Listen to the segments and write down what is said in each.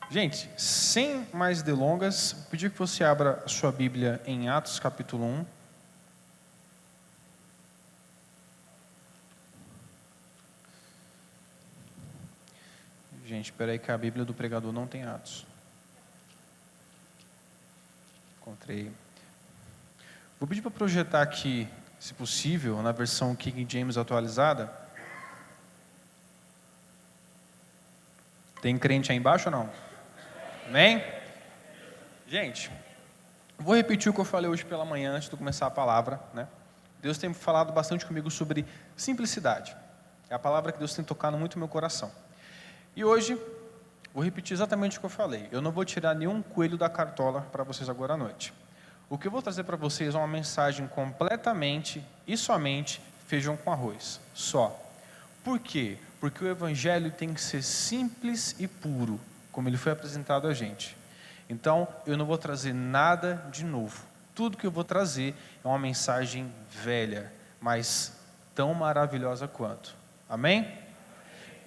Gente, sem mais delongas, pedir que você abra a sua Bíblia em Atos capítulo 1. Gente, espera aí que a Bíblia do pregador não tem Atos. Encontrei. Vou pedir para projetar aqui, se possível, na versão King James atualizada. Tem crente aí embaixo ou não? Amém? Gente, vou repetir o que eu falei hoje pela manhã, antes de começar a palavra, né? Deus tem falado bastante comigo sobre simplicidade. É a palavra que Deus tem tocado muito no meu coração. E hoje, vou repetir exatamente o que eu falei. Eu não vou tirar nenhum coelho da cartola para vocês agora à noite. O que eu vou trazer para vocês é uma mensagem completamente e somente feijão com arroz. Só. Por quê? Porque o Evangelho tem que ser simples e puro, como ele foi apresentado a gente. Então, eu não vou trazer nada de novo. Tudo que eu vou trazer é uma mensagem velha, mas tão maravilhosa quanto. Amém?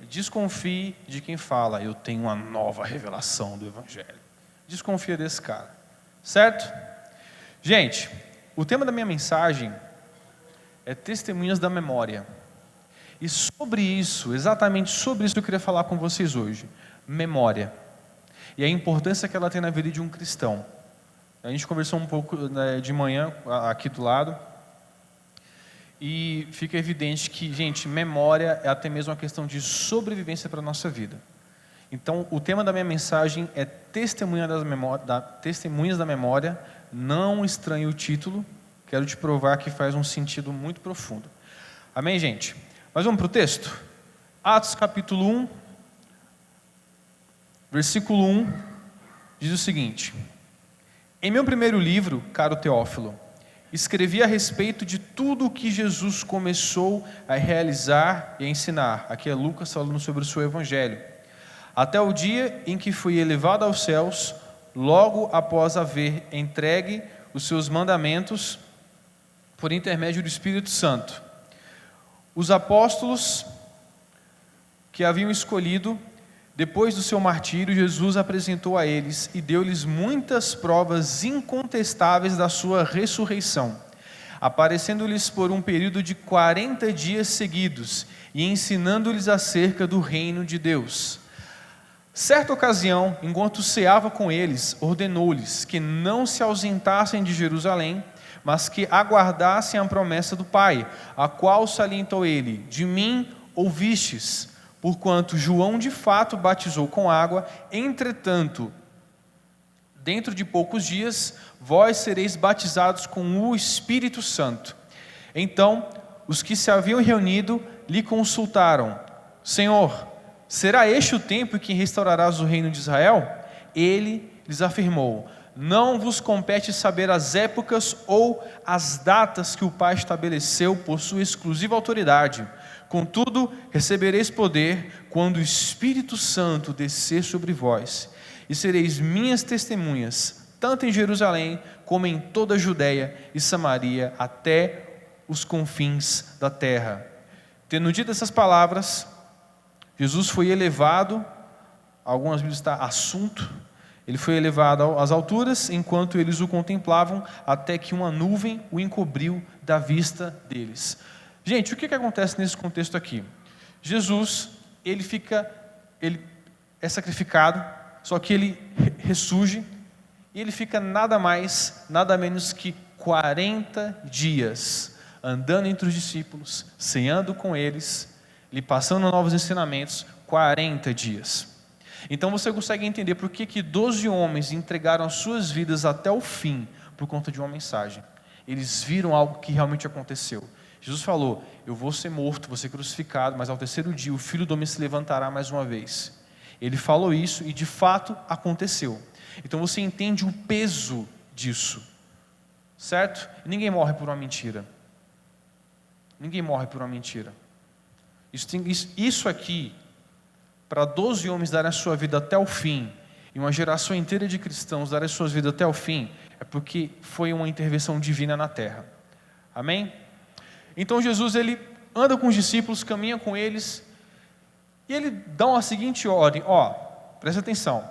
Desconfie de quem fala, eu tenho uma nova revelação do Evangelho. Desconfia desse cara. Certo? Gente, o tema da minha mensagem é testemunhas da memória. E sobre isso, exatamente sobre isso que eu queria falar com vocês hoje. Memória. E a importância que ela tem na vida de um cristão. A gente conversou um pouco, né, de manhã aqui do lado. E fica evidente que, gente, memória é até mesmo uma questão de sobrevivência para a nossa vida. Então, o tema da minha mensagem é testemunhas da memória. Não estranhe o título. Quero te provar que faz um sentido muito profundo. Amém, gente? Mas vamos para o texto? Atos capítulo 1, versículo 1, diz o seguinte: Em meu primeiro livro, caro Teófilo, escrevi a respeito de tudo o que Jesus começou a realizar e a ensinar. Aqui é Lucas falando sobre o seu evangelho. Até o dia em que foi elevado aos céus, logo após haver entregue os seus mandamentos por intermédio do Espírito Santo. Os apóstolos que haviam escolhido, depois do seu martírio, Jesus apresentou a eles e deu-lhes muitas provas incontestáveis da sua ressurreição, aparecendo-lhes por um período de 40 dias seguidos e ensinando-lhes acerca do reino de Deus. Certa ocasião, enquanto ceava com eles, ordenou-lhes que não se ausentassem de Jerusalém, mas que aguardassem a promessa do Pai, a qual salientou ele: de mim ouvistes, porquanto João de fato batizou com água, entretanto, dentro de poucos dias, vós sereis batizados com o Espírito Santo. Então, os que se haviam reunido lhe consultaram: Senhor, será este o tempo em que restaurarás o reino de Israel? Ele lhes afirmou: não vos compete saber as épocas ou as datas que o Pai estabeleceu por sua exclusiva autoridade. Contudo, recebereis poder quando o Espírito Santo descer sobre vós, e sereis minhas testemunhas, tanto em Jerusalém, como em toda a Judeia e Samaria, até os confins da terra. Tendo dito essas palavras, Jesus foi elevado, algumas Bíblias está assunto, ele foi elevado às alturas, enquanto eles o contemplavam, até que uma nuvem o encobriu da vista deles. Gente, o que acontece nesse contexto aqui? Jesus, ele é sacrificado, só que ele ressurge, e ele fica nada mais, nada menos que 40 dias, andando entre os discípulos, ceando com eles, lhe passando novos ensinamentos, 40 dias. Então você consegue entender por que 12 homens entregaram as suas vidas até o fim, por conta de uma mensagem. Eles viram algo que realmente aconteceu. Jesus falou: eu vou ser morto, vou ser crucificado, mas ao terceiro dia o Filho do Homem se levantará mais uma vez. Ele falou isso e de fato aconteceu. Então você entende o peso disso, certo? Ninguém morre por uma mentira. Ninguém morre por uma mentira. Isso aqui, para 12 homens darem a sua vida até o fim, e uma geração inteira de cristãos darem as suas vidas até o fim, é porque foi uma intervenção divina na terra. Amém? Então Jesus, ele anda com os discípulos, caminha com eles, e ele dá uma seguinte ordem: presta atenção,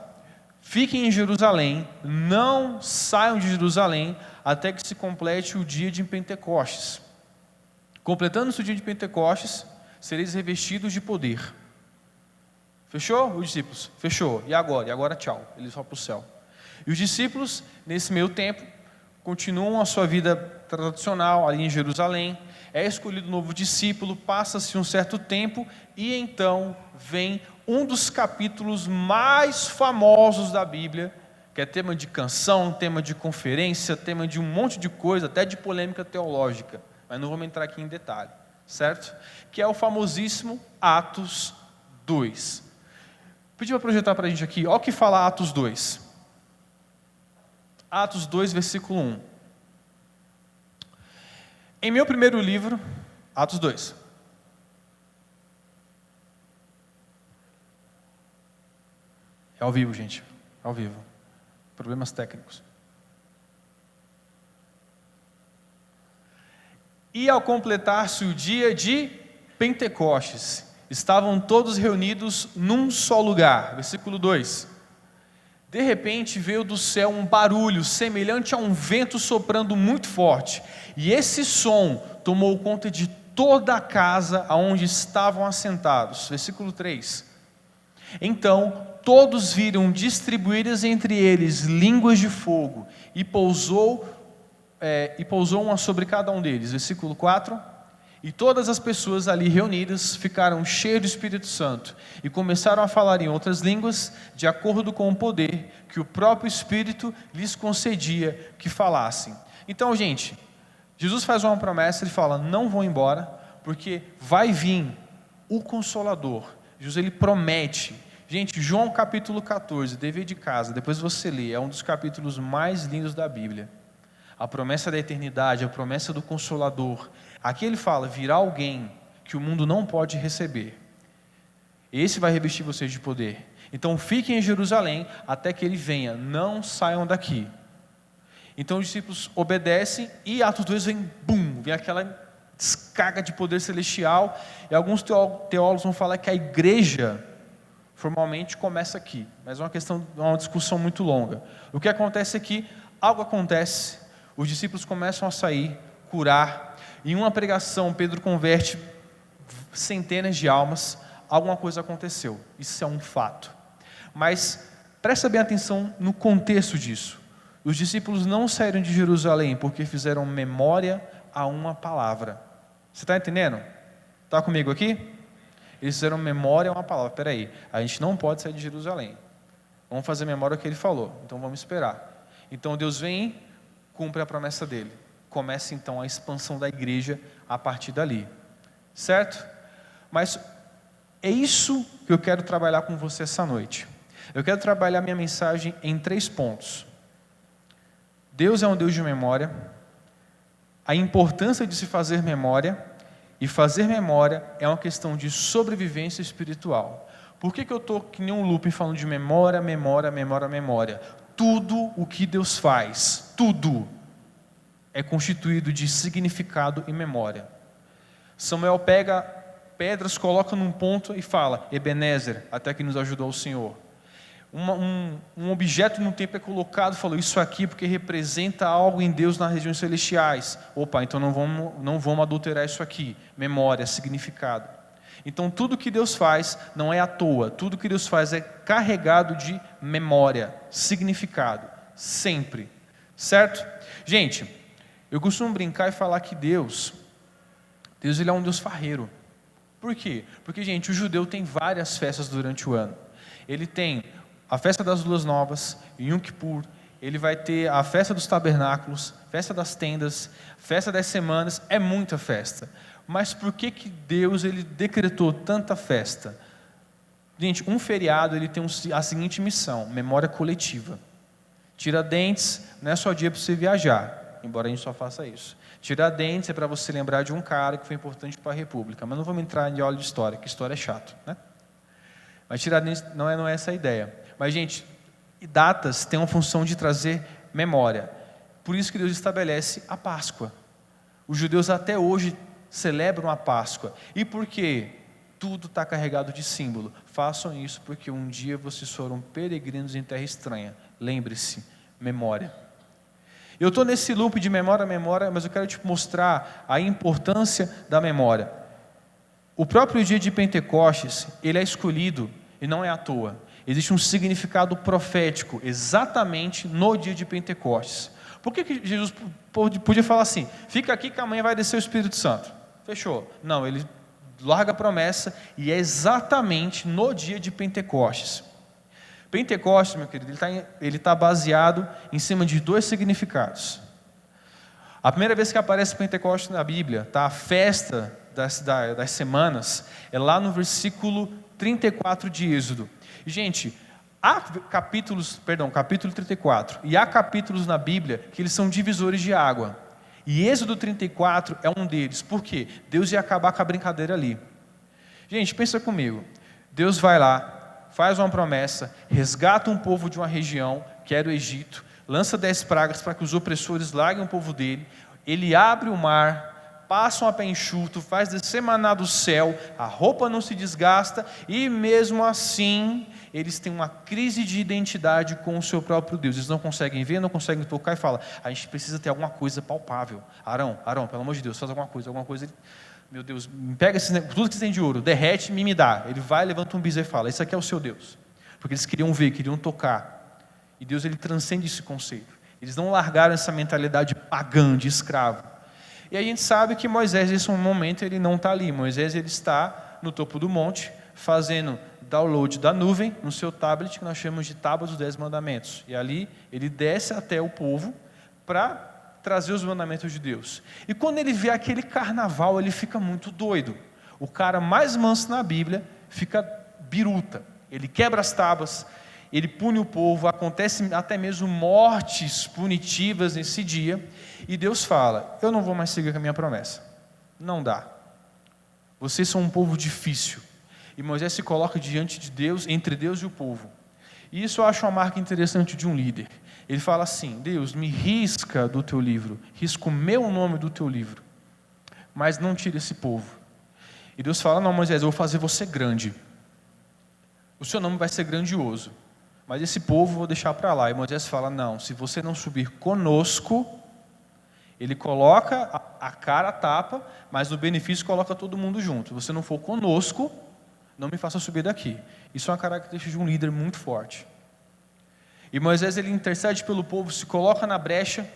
fiquem em Jerusalém, não saiam de Jerusalém até que se complete o dia de Pentecostes. Completando-se o dia de Pentecostes, sereis revestidos de poder. Fechou, os discípulos? Fechou. E agora? E agora tchau. Eles vão para o céu. E os discípulos, nesse meio tempo, continuam a sua vida tradicional ali em Jerusalém. É escolhido um novo discípulo, passa-se um certo tempo e então vem um dos capítulos mais famosos da Bíblia, que é tema de canção, tema de conferência, tema de um monte de coisa, até de polêmica teológica, mas não vamos entrar aqui em detalhe, certo? Que é o famosíssimo Atos 2. Pedi para projetar para a gente aqui, olha o que fala Atos 2. Atos 2, versículo 1. Em meu primeiro livro, Atos 2. É ao vivo, gente. É ao vivo. Problemas técnicos. E ao completar-se o dia de Pentecostes, estavam todos reunidos num só lugar. Versículo 2. De repente veio do céu um barulho semelhante a um vento soprando muito forte, e esse som tomou conta de toda a casa aonde estavam assentados. Versículo 3. Então todos viram distribuídas entre eles línguas de fogo, e pousou uma sobre cada um deles. Versículo 4. E todas as pessoas ali reunidas ficaram cheias do Espírito Santo e começaram a falar em outras línguas, de acordo com o poder que o próprio Espírito lhes concedia que falassem. Então, gente, Jesus faz uma promessa, ele fala, não vão embora, porque vai vir o Consolador. Jesus, ele promete. Gente, João capítulo 14, dever de casa, depois você lê, é um dos capítulos mais lindos da Bíblia. A promessa da eternidade, a promessa do Consolador. Aqui ele fala, virá alguém que o mundo não pode receber. Esse vai revestir vocês de poder. Então fiquem em Jerusalém até que ele venha, não saiam daqui. Então os discípulos obedecem e Atos 2 vem, bum, vem aquela descarga de poder celestial. E alguns teólogos vão falar que a igreja formalmente começa aqui. Mas é uma discussão muito longa. O que acontece aqui, algo acontece. Os discípulos começam a sair, curar. Em uma pregação, Pedro converte centenas de almas. Alguma coisa aconteceu. Isso é um fato. Mas presta bem atenção no contexto disso. Os discípulos não saíram de Jerusalém porque fizeram memória a uma palavra. Você está entendendo? Está comigo aqui? Eles fizeram memória a uma palavra. Espera aí, a gente não pode sair de Jerusalém. Vamos fazer memória ao que ele falou. Então vamos esperar. Então Deus vem, cumpre a promessa dele. Começa então a expansão da igreja a partir dali. Certo? Mas é isso que eu quero trabalhar com você essa noite. Eu quero trabalhar minha mensagem em 3 pontos. Deus é um Deus de memória. A importância de se fazer memória. E fazer memória é uma questão de sobrevivência espiritual. Por que eu estou que nem um looping falando de memória, memória, memória, memória? Tudo o que Deus faz, tudo, é constituído de significado e memória. Samuel pega pedras, coloca num ponto e fala, Ebenezer, até que nos ajudou o Senhor. Um objeto no templo é colocado, falou, isso aqui porque representa algo em Deus nas regiões celestiais. Opa, então não vamos adulterar isso aqui. Memória, significado. Então tudo que Deus faz não é à toa, tudo que Deus faz é carregado de memória, significado, sempre, certo? Gente, eu costumo brincar e falar que Deus ele é um Deus farreiro. Por quê? Porque, gente, o judeu tem várias festas durante o ano. Ele tem a festa das luas novas, Yom Kippur, ele vai ter a festa dos tabernáculos, festa das tendas, festa das semanas, é muita festa. Mas por que Deus ele decretou tanta festa? Gente, um feriado ele tem a seguinte missão, memória coletiva. Tiradentes não é só dia para você viajar, embora a gente só faça isso. Tiradentes é para você lembrar de um cara que foi importante para a República, mas não vamos entrar em aula de história, que história é chato, né? Mas Tiradentes não é essa a ideia. Mas, gente, datas têm uma função de trazer memória. Por isso que Deus estabelece a Páscoa. Os judeus até hoje celebram a Páscoa. E por quê? tudo está carregado de símbolo. Façam isso porque um dia vocês foram peregrinos em terra estranha. Lembre-se, memória. Eu estou nesse loop de memória, mas eu quero te mostrar a importância da memória. O próprio dia de Pentecostes, ele é escolhido e não é à toa. Existe um significado profético exatamente no dia de Pentecostes. Por que Jesus podia falar assim, fica aqui que amanhã vai descer o Espírito Santo? Fechou. Não, ele larga a promessa e é exatamente no dia de Pentecostes. Pentecostes, meu querido, ele está baseado em cima de dois significados. A primeira vez que aparece Pentecostes na Bíblia, tá? A festa das semanas, é lá no versículo 34 de Êxodo. E, gente, há capítulo 34, e há capítulos na Bíblia que eles são divisores de água. E Êxodo 34 é um deles. Por quê? Deus ia acabar com a brincadeira ali. Gente, pensa comigo. Deus vai lá, faz uma promessa, resgata um povo de uma região, que era o Egito, lança 10 pragas para que os opressores larguem o povo dele, ele abre o mar, passa um a pé enxuto, faz descer maná do céu, a roupa não se desgasta, e mesmo assim, eles têm uma crise de identidade com o seu próprio Deus. Eles não conseguem ver, não conseguem tocar, e falam, a gente precisa ter alguma coisa palpável. Arão, pelo amor de Deus, faz alguma coisa. Meu Deus, pega tudo que você tem de ouro, derrete e me dá. Ele vai, levanta um bezerro e fala, esse aqui é o seu Deus. Porque eles queriam ver, queriam tocar. E Deus, ele transcende esse conceito. Eles não largaram essa mentalidade pagã de escravo. E a gente sabe que Moisés, nesse momento, ele não está ali. Moisés, ele está no topo do monte, fazendo download da nuvem, no seu tablet, que nós chamamos de Tábua dos 10 Mandamentos. E ali, ele desce até o povo para trazer os mandamentos de Deus. E quando ele vê aquele carnaval, ele fica muito doido. O cara mais manso na Bíblia fica biruta. Ele quebra as tábuas, ele pune o povo, acontece até mesmo mortes punitivas nesse dia, e Deus fala, eu não vou mais seguir com a minha promessa. Não dá. Vocês são um povo difícil. E Moisés se coloca diante de Deus, entre Deus e o povo. E isso eu acho uma marca interessante de um líder. Ele fala assim, Deus, me risca do teu livro, risca o meu nome do teu livro, mas não tira esse povo. E Deus fala, não, Moisés, eu vou fazer você grande. O seu nome vai ser grandioso, mas esse povo eu vou deixar para lá. E Moisés fala, não, se você não subir conosco, ele coloca a cara, a tapa, mas no benefício coloca todo mundo junto. Se você não for conosco, não me faça subir daqui. Isso é uma característica de um líder muito forte. E Moisés, ele intercede pelo povo, se coloca na brecha,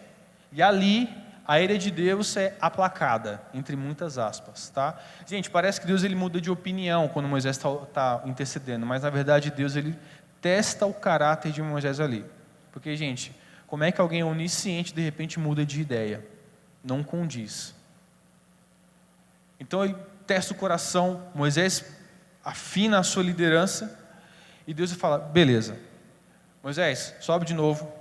e ali a ira de Deus é aplacada, entre muitas aspas, tá? Gente, parece que Deus, ele muda de opinião quando Moisés está intercedendo, mas na verdade Deus, ele testa o caráter de Moisés ali. Porque, gente, como é que alguém onisciente de repente muda de ideia? Não condiz. Então ele testa o coração, Moisés afina a sua liderança, e Deus fala, beleza, Moisés, sobe de novo,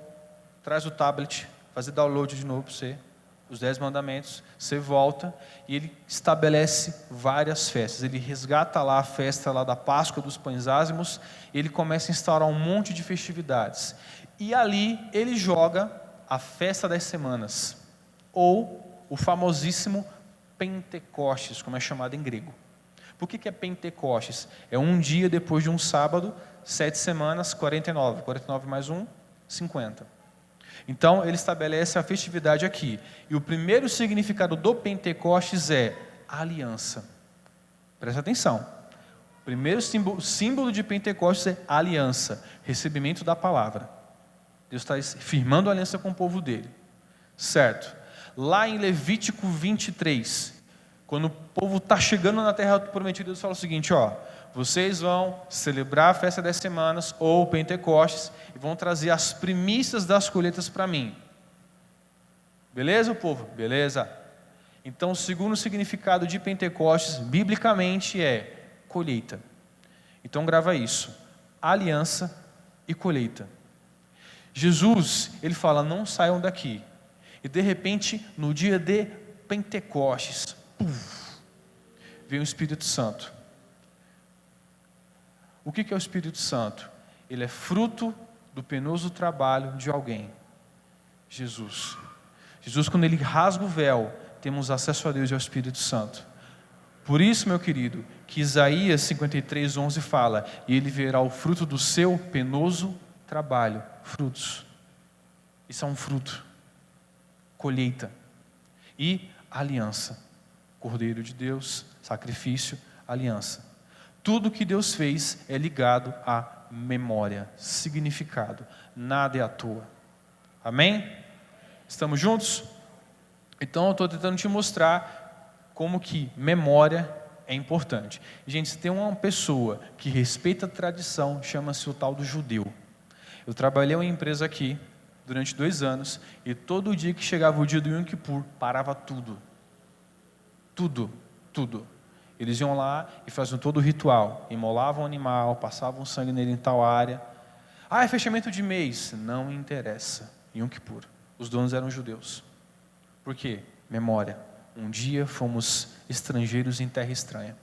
traz o tablet, fazer download de novo para você, os 10 mandamentos, você volta, e ele estabelece várias festas, ele resgata lá a festa lá da Páscoa dos Pães Ázimos, ele começa a instaurar um monte de festividades, e ali ele joga a festa das semanas, ou o famosíssimo Pentecostes, como é chamado em grego. Por que é Pentecostes? É um dia depois de um sábado, 7 semanas, 49. 49 mais 1, 50. Então, ele estabelece a festividade aqui. E o primeiro significado do Pentecostes é aliança. Presta atenção. O primeiro símbolo de Pentecostes é aliança, recebimento da palavra. Deus está firmando a aliança com o povo dele. Certo. Lá em Levítico 23, quando o povo está chegando na terra prometida, Deus fala o seguinte, ó, vocês vão celebrar a festa das semanas, ou Pentecostes, e vão trazer as primícias das colheitas para mim. Beleza, povo? Beleza. Então, o segundo significado de Pentecostes, biblicamente, é colheita. Então, grava isso. Aliança e colheita. Jesus, ele fala, não saiam daqui. E, de repente, no dia de Pentecostes, vem o Espírito Santo. O que é o Espírito Santo? Ele é fruto do penoso trabalho de alguém. Jesus, quando ele rasga o véu, temos acesso a Deus e ao Espírito Santo. Por isso, meu querido, que Isaías 53:11 fala: e ele verá o fruto do seu penoso trabalho. Frutos. Isso é um fruto. Colheita. E aliança. Cordeiro de Deus, sacrifício, aliança. Tudo que Deus fez é ligado à memória, significado. Nada é à toa. Amém? Estamos juntos? Então eu estou tentando te mostrar como que memória é importante. Gente, se tem uma pessoa que respeita a tradição, chama-se o tal do judeu. Eu trabalhei em uma empresa aqui durante 2 anos e todo dia que chegava o dia do Yom Kippur, parava tudo. Tudo. Eles iam lá e faziam todo o ritual. Imolavam o animal, passavam sangue nele em tal área. É fechamento de mês. Não interessa. Yom Kippur. Os donos eram judeus. Por quê? Memória. Um dia fomos estrangeiros em terra estranha.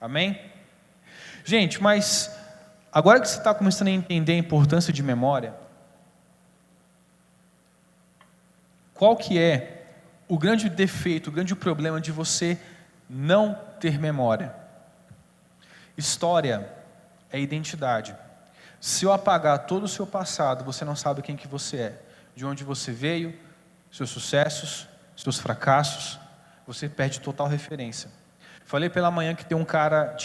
Amém? Gente, mas agora que você está começando a entender a importância de memória, qual que é o grande defeito, o grande problema de você não ter memória? História é identidade. Se eu apagar todo o seu passado, você não sabe quem que você é, de onde você veio, seus sucessos, seus fracassos, você perde total referência. Falei pela manhã que tem um cara,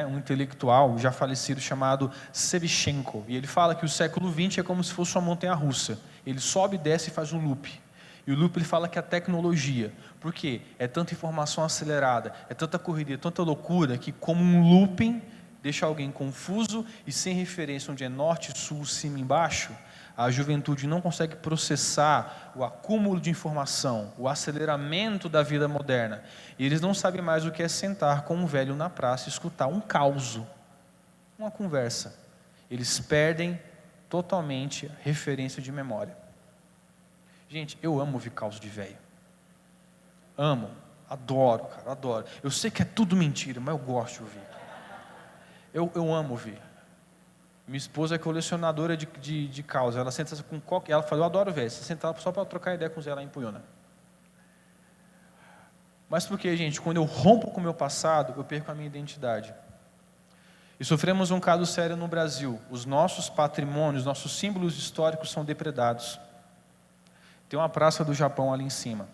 um intelectual já falecido chamado Shevchenko, e ele fala que o século XX é como se fosse uma montanha-russa. Ele sobe, desce e faz um loop. E o loop ele fala que é a tecnologia. Por quê? É tanta informação acelerada, é tanta corrida, é tanta loucura, que como um looping deixa alguém confuso e sem referência onde é norte, sul, cima e embaixo. A juventude não consegue processar o acúmulo de informação, o aceleramento da vida moderna. E eles não sabem mais o que é sentar com um velho na praça e escutar um caos, uma conversa. Eles perdem totalmente a referência de memória. Gente, eu amo ouvir caos de velho. Amo, adoro, cara, adoro. Eu sei que é tudo mentira, mas eu gosto de ouvir. Eu amo ouvir. Minha esposa é colecionadora de caos. Ela senta com qualquer. Ela fala, eu adoro velho. Você senta só para trocar ideia com o Zé lá em Puiuna. Mas porque, gente, quando eu rompo com o meu passado, eu perco a minha identidade. E sofremos um caso sério no Brasil. Os nossos patrimônios, nossos símbolos históricos são depredados. Tem uma praça do Japão ali em cima,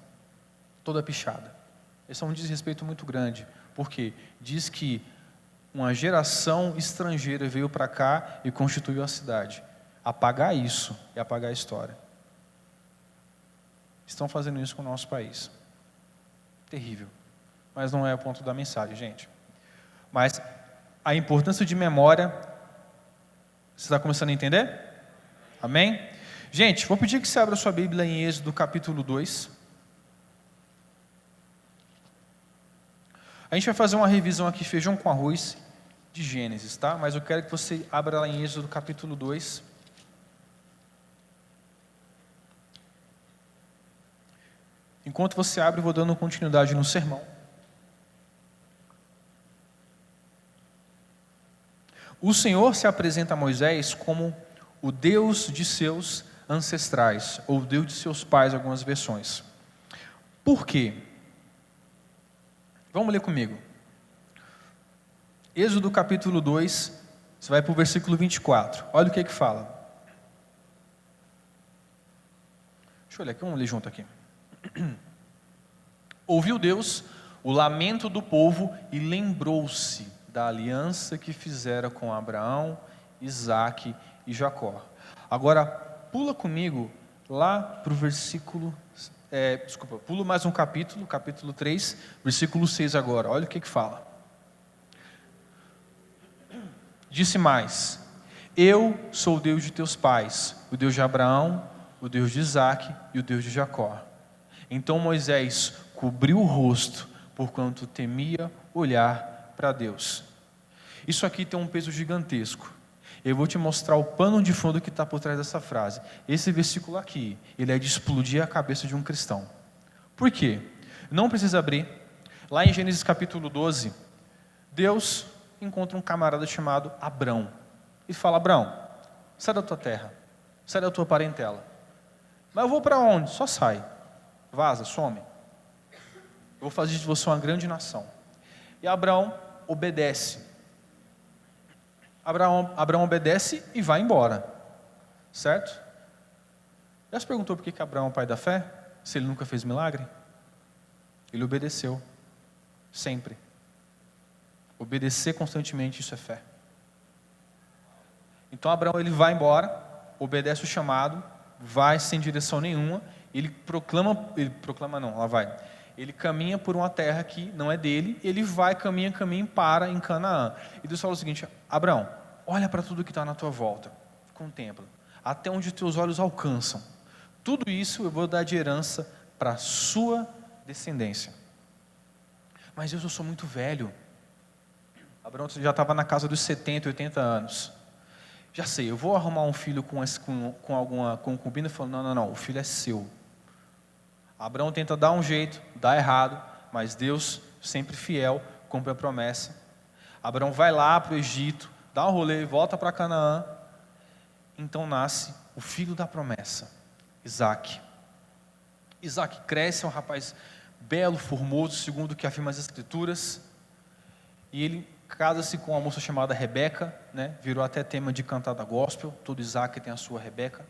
toda pichada. Esse é um desrespeito muito grande. Por quê? Diz que uma geração estrangeira veio para cá e constituiu a cidade. Apagar isso é apagar a história. Estão fazendo isso com o nosso país. Terrível. Mas não é o ponto da mensagem, gente. Mas a importância de memória, você está começando a entender? Amém? Gente, vou pedir que você abra sua Bíblia em Êxodo capítulo 2. A gente vai fazer uma revisão aqui, feijão com arroz, de Gênesis, tá? Mas eu quero que você abra lá em Êxodo capítulo 2. Enquanto você abre, eu vou dando continuidade no sermão. O Senhor se apresenta a Moisés como o Deus de seus ancestrais, ou Deus de seus pais, algumas versões. Por quê? Vamos ler comigo. Êxodo capítulo 2, você vai para o versículo 24. Olha o que fala. Deixa eu olhar aqui, vamos ler junto aqui. Ouviu Deus o lamento do povo e lembrou-se da aliança que fizera com Abraão, Isaque e Jacó. Agora, pula comigo lá para o versículo... pula mais um capítulo, capítulo 3, versículo 6 agora. Olha o que fala. Disse mais: eu sou o Deus de teus pais, o Deus de Abraão, o Deus de Isaque e o Deus de Jacó. Então Moisés cobriu o rosto, porquanto temia olhar para Deus. Isso aqui tem um peso gigantesco. Eu vou te mostrar o pano de fundo que está por trás dessa frase. Esse versículo aqui, ele é de explodir a cabeça de um cristão. Por quê? Não precisa abrir. Lá em Gênesis capítulo 12, Deus encontra um camarada chamado Abrão. E fala: Abrão, sai da tua terra, sai da tua parentela. Mas eu vou para onde? Só sai. Vaza, some. Eu vou fazer de você uma grande nação. e Abraão obedece. Abraão obedece e vai embora, certo? Já se perguntou por que Abraão é o pai da fé? Se ele nunca fez milagre? Ele obedeceu, sempre. Obedecer constantemente, isso é fé. Então Abraão, ele vai embora, obedece o chamado, vai sem direção nenhuma, ele caminha por uma terra que não é dele, ele vai, caminha, para em Canaã. E Deus fala o seguinte: Abraão, olha para tudo que está na tua volta, contempla, até onde teus olhos alcançam. Tudo isso eu vou dar de herança para a sua descendência. Mas eu sou muito velho. Abraão já estava na casa dos 70, 80 anos. Já sei, eu vou arrumar um filho com alguma concubina. Falou, não, o filho é seu. Abraão tenta dar um jeito, dá errado, mas Deus, sempre fiel, cumpre a promessa. Abraão vai lá para o Egito, dá um rolê, volta para Canaã. Então nasce o filho da promessa, Isaac. Isaac cresce, é um rapaz belo, formoso, segundo o que afirma as Escrituras. E ele casa-se com uma moça chamada Rebeca, né? Virou até tema de cantada gospel. Todo Isaac tem a sua Rebeca.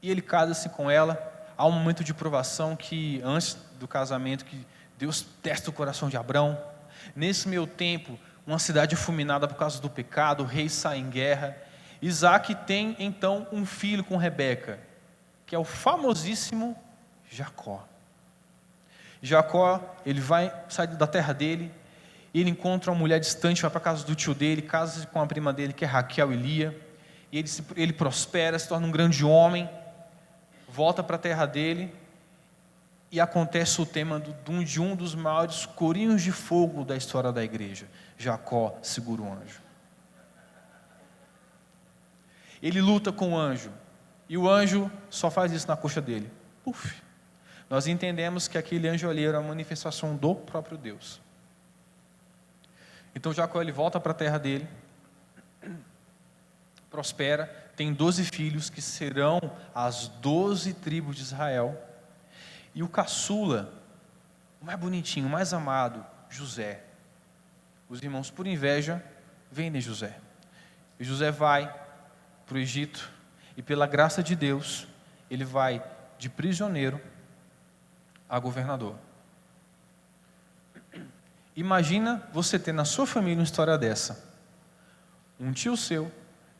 E ele casa-se com ela. Há um momento de provação que, antes do casamento, que Deus testa o coração de Abraão. Nesse meio tempo, uma cidade fulminada por causa do pecado, o rei sai em guerra. Isaac tem então um filho com Rebeca, que é o famosíssimo Jacó. Jacó, ele sai da terra dele, ele encontra uma mulher distante, vai para a casa do tio dele, casa-se com a prima dele, que é Raquel e Lia, e ele prospera, se torna um grande homem, volta para a terra dele, e acontece o tema de um dos maiores corinhos de fogo da história da igreja: Jacó segura o anjo. Ele luta com o anjo, e o anjo só faz isso na coxa dele. Puf! Nós entendemos que aquele anjo ali era uma manifestação do próprio Deus. Então Jacó, ele volta para a terra dele, prospera, tem 12 filhos que serão as 12 tribos de Israel. E o caçula, o mais bonitinho, o mais amado, José. Os irmãos, por inveja, vendem José. E José vai para o Egito, e pela graça de Deus, ele vai de prisioneiro a governador. Imagina você ter na sua família uma história dessa. Um tio seu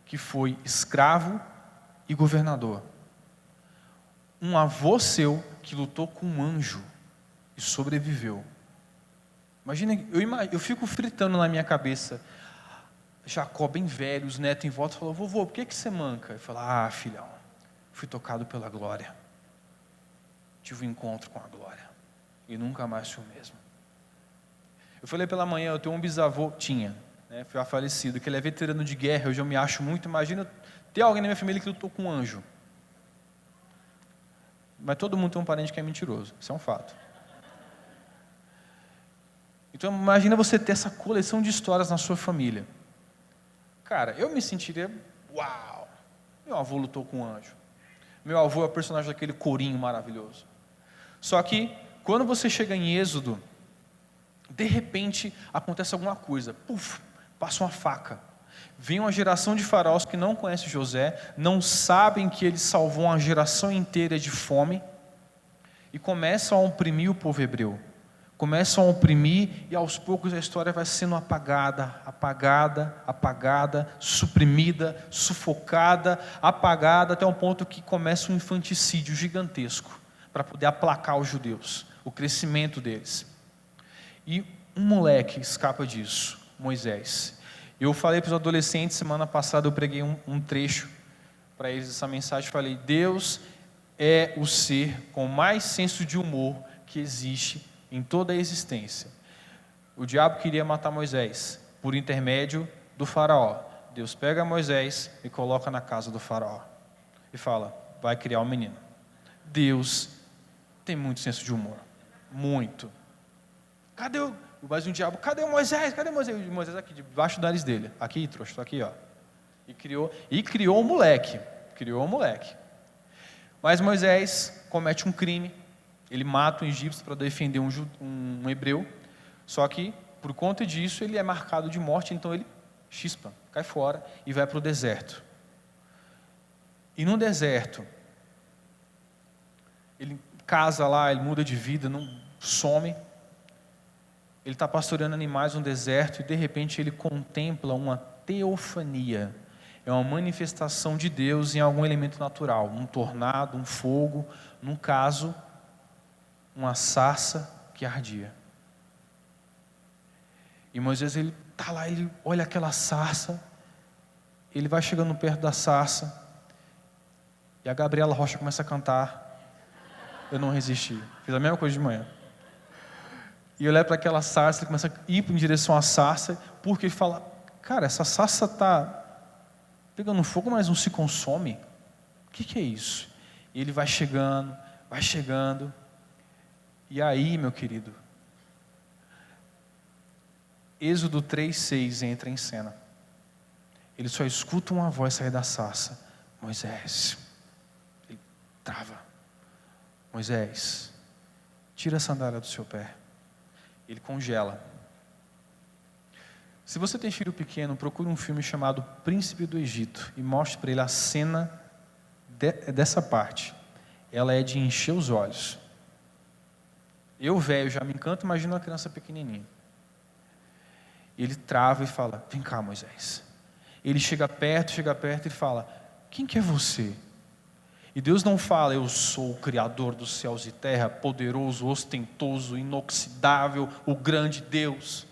que foi escravo e governador. Um avô seu que lutou com um anjo e sobreviveu. Imagina, eu fico fritando na minha cabeça. Jacó bem velho, os netos em volta, falou: vovô, por que você manca? Ele falou: filhão, fui tocado pela glória. Tive um encontro com a glória. E nunca mais fui o mesmo. Eu falei pela manhã, eu tenho um bisavô, né, foi falecido, que ele é veterano de guerra, hoje eu me acho muito. Imagina ter alguém na minha família que lutou com um anjo. Mas todo mundo tem um parente que é mentiroso, isso é um fato. Então imagina você ter essa coleção de histórias na sua família. Cara, eu me sentiria, uau, meu avô lutou com um anjo. Meu avô é o personagem daquele corinho maravilhoso. Só que, quando você chega em Êxodo, de repente acontece alguma coisa. Puf, passa uma faca. Vem uma geração de faraós que não conhece José, não sabem que ele salvou uma geração inteira de fome, e começam a oprimir o povo hebreu. Começam a oprimir, e aos poucos a história vai sendo apagada, suprimida, sufocada, apagada, até um ponto que começa um infanticídio gigantesco, para poder aplacar os judeus, o crescimento deles. E um moleque escapa disso, Moisés. Eu falei para os adolescentes, semana passada eu preguei um trecho para eles, essa mensagem, falei: Deus é o ser com mais senso de humor que existe em toda a existência. O diabo queria matar Moisés, por intermédio do faraó. Deus pega Moisés e coloca na casa do faraó, e fala: vai criar um menino. Deus tem muito senso de humor, muito. Mas um diabo, cadê o Moisés? Cadê Moisés? O Moisés aqui, debaixo do nariz dele. Aqui, trouxa, estou aqui, ó. E criou o moleque. Mas Moisés comete um crime. Ele mata um egípcio para defender um hebreu. Só que, por conta disso, ele é marcado de morte, então ele chispa, cai fora e vai para o deserto. E no deserto, ele casa lá, ele muda de vida, não some. Ele está pastoreando animais no deserto e de repente ele contempla uma teofania. É uma manifestação de Deus em algum elemento natural, um tornado, um fogo, num caso, uma sarça que ardia. E Moisés, ele está lá, ele olha aquela sarça, ele vai chegando perto da sarça, e a Gabriela Rocha começa a cantar. Eu não resisti, fiz a mesma coisa de manhã. E eu olho para aquela sarça, ele começa a ir em direção à sarça, porque ele fala, cara, essa sarça está pegando fogo, mas não se consome. O que é isso? E ele vai chegando, e aí, meu querido, Êxodo 3:6 entra em cena. Ele só escuta uma voz sair da sarça. Moisés, ele trava. Moisés, tira a sandália do seu pé. Ele congela. Se você tem filho pequeno, procure um filme chamado Príncipe do Egito e mostre para ele a cena dessa parte. Ela é de encher os olhos. Eu, velho, já me encanto, imagina uma criança pequenininha. Ele trava e fala, vem cá, Moisés. Ele chega perto e fala, quem que é você? E Deus não fala, eu sou o Criador dos céus e terra, poderoso, ostentoso, inoxidável, o grande Deus.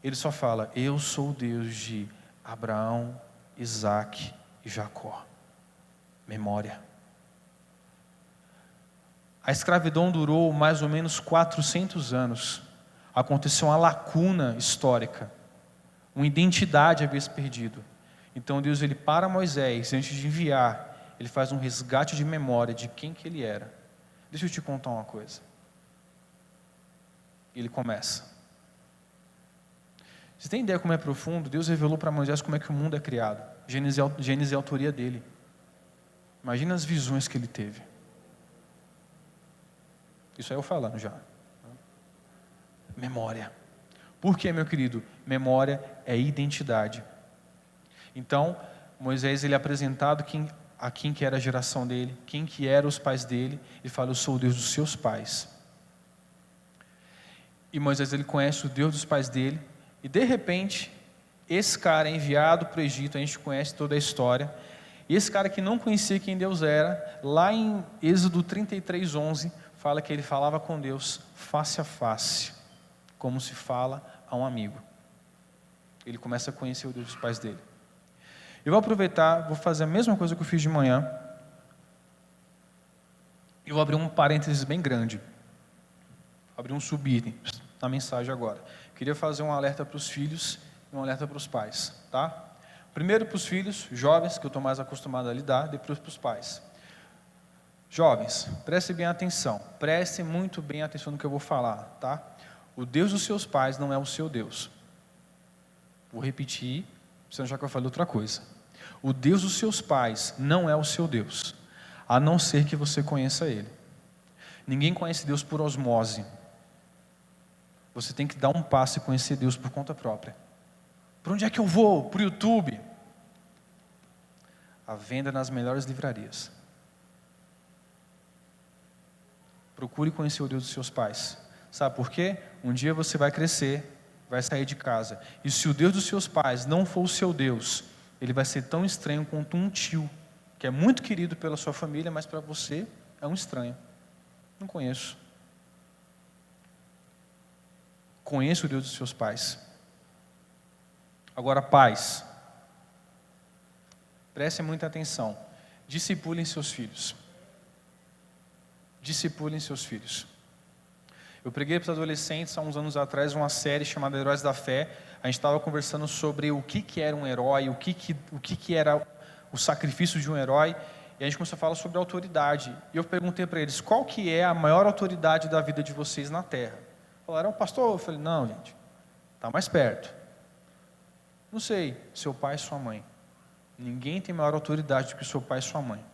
Ele só fala, eu sou o Deus de Abraão, Isaque e Jacó. Memória. A escravidão durou mais ou menos 400 anos. Aconteceu uma lacuna histórica. Uma identidade havia se perdido. Então Deus, ele para Moisés, antes de enviar, ele faz um resgate de memória de quem que ele era. Deixa eu te contar uma coisa. Ele começa. Você tem ideia como é profundo? Deus revelou para Moisés como é que o mundo é criado. Gênesis é a autoria dele. Imagina as visões que ele teve. Isso é eu falando já. Memória. Por quê, meu querido? Memória é identidade. Então, Moisés, ele é apresentado a quem que era a geração dele, quem que eram os pais dele. Ele fala, eu sou o Deus dos seus pais. E Moisés, ele conhece o Deus dos pais dele. E de repente, esse cara é enviado para o Egito. A gente conhece toda a história. E esse cara que não conhecia quem Deus era, lá em Êxodo 33:11, fala que ele falava com Deus face a face, como se fala a um amigo. Ele começa a conhecer o Deus dos pais dele. Eu vou aproveitar, vou fazer a mesma coisa que eu fiz de manhã. E vou abrir um parênteses bem grande. Abrir um subitem na mensagem agora. Queria fazer um alerta para os filhos e um alerta para os pais, tá? Primeiro para os filhos, jovens, que eu estou mais acostumado a lidar, depois para os pais. Jovens, prestem bem atenção. Prestem muito bem atenção no que eu vou falar, tá? O Deus dos seus pais não é o seu Deus. Vou repetir, senão já que eu falei outra coisa. O Deus dos seus pais não é o seu Deus, a não ser que você conheça Ele. Ninguém conhece Deus por osmose. Você tem que dar um passo e conhecer Deus por conta própria. Para onde é que eu vou? Para o YouTube. A venda nas melhores livrarias. Procure conhecer o Deus dos seus pais. Sabe por quê? Um dia você vai crescer, vai sair de casa. E se o Deus dos seus pais não for o seu Deus, ele vai ser tão estranho quanto um tio, que é muito querido pela sua família, mas para você é um estranho. Não conheço. Conheça o Deus dos seus pais. Agora, pais, prestem muita atenção. Discipulem seus filhos. Discipulem seus filhos. Eu preguei para os adolescentes há uns anos atrás uma série chamada Heróis da Fé. A gente estava conversando sobre o que era um herói, o que era o sacrifício de um herói. E a gente começou a falar sobre autoridade. E eu perguntei para eles, qual que é a maior autoridade da vida de vocês na Terra? Falaram, pastor. Eu falei, não, gente, está mais perto. Não sei, seu pai e sua mãe. Ninguém tem maior autoridade do que seu pai e sua mãe.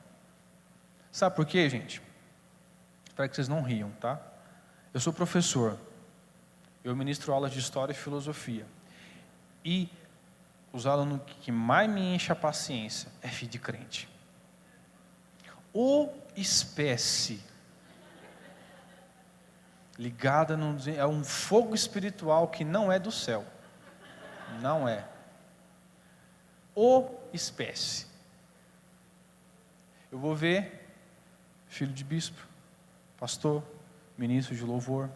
Sabe por quê, gente? Espero que vocês não riam, tá? Eu sou professor. Eu ministro aulas de história e filosofia. E os alunos que mais me enchem a paciência é filho de crente. Ou espécie ligada é um fogo espiritual que não é do céu. Não é. Ou espécie. Eu vou ver filho de bispo, pastor, ministro de louvor,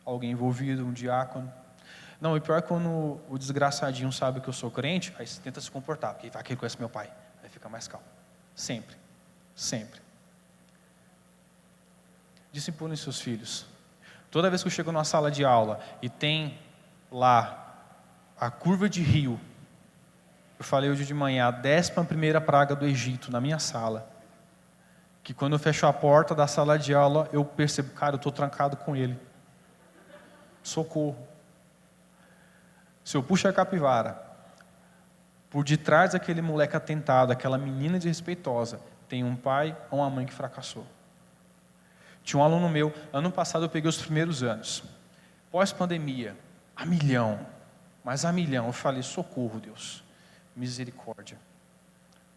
alguém envolvido, um diácono. Não, e pior é quando o desgraçadinho sabe que eu sou crente, aí você tenta se comportar, porque vai que ele conhece meu pai, aí fica mais calmo. Sempre, sempre. Discipulem seus filhos. Toda vez que eu chego numa sala de aula e tem lá a curva de rio, eu falei hoje de manhã, a 11ª praga do Egito, na minha sala, que quando eu fecho a porta da sala de aula, eu percebo, cara, eu estou trancado com ele. Socorro. Se eu puxo a capivara, por detrás daquele moleque atentado, aquela menina desrespeitosa, tem um pai ou uma mãe que fracassou. Tinha um aluno meu, ano passado eu peguei os primeiros anos, pós-pandemia, a milhão, mas a milhão, eu falei, socorro Deus, misericórdia.